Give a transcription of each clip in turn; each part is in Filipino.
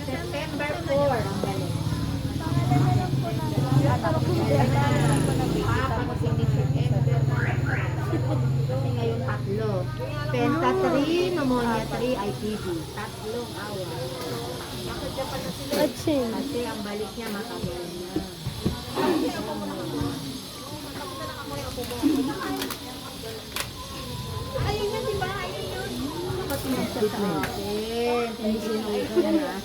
September 4 ang galing. Tapos hindi September na. Kasi ngayon tatlo. Penta 3, pneumonia 3, IPV. Tatlong awa. Kasi ang balik niya matagal na. Ayun yun, diba? Ayun yun. Kapatid sa akin. Tinisinugan na.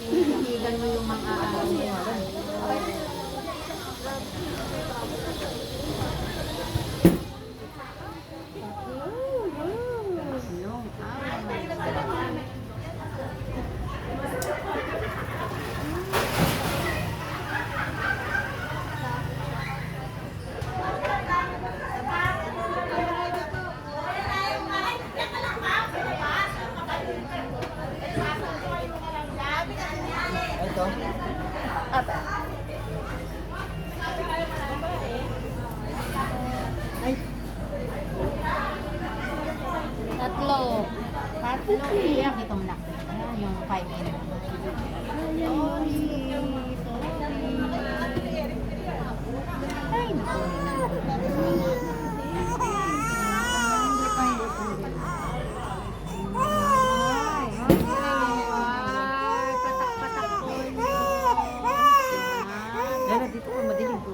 Tinitigan mo yung mga araw. Ito. Ay. Tatlo. Iyak itong laki. Yung 5 in. Ay, naku. Yan, dito ko, madilim ko.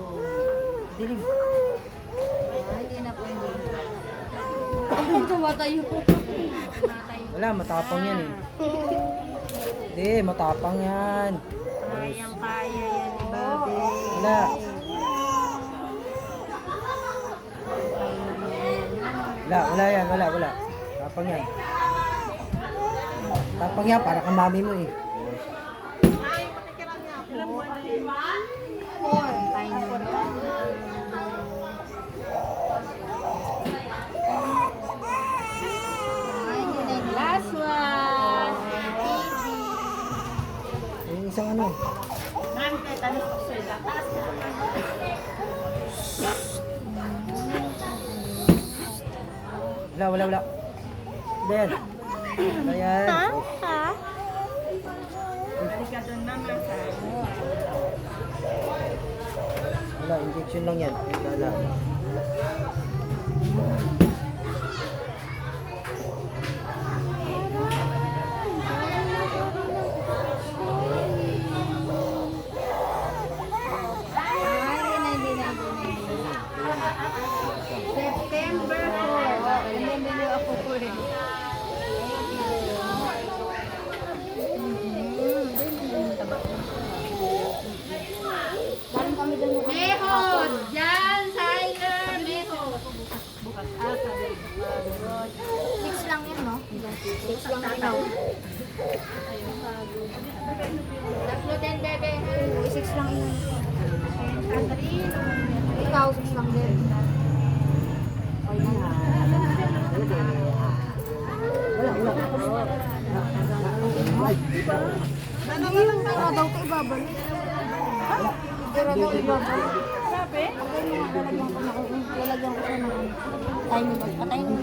Madilim. Hindi na po hindi. Ang tumatayo po. Wala, matapang yan eh. Hindi, matapang yan. Kayang kaya yan ni Babe. Wala. Wala yan, wala. Tapang yan. Tapang yan, para kang mami mo eh. Last one. Yung isang ano. Wala. Ben. Ayan. Wala, injection lang yan. Wala. September 4. Bumili ako po rin. Mehos! Jan, Siler, Mehos. Bukas. Sabi. 6 lang yun, no? 6 lang ikaw. Tatlo din, bebe. 6 lang yun. Ikaw, 6 lang din. Ano ba lang na daw ito ibabalik? Pero daw ibabalik. Sabi? Lalagyan ko sa time. Patayin mo.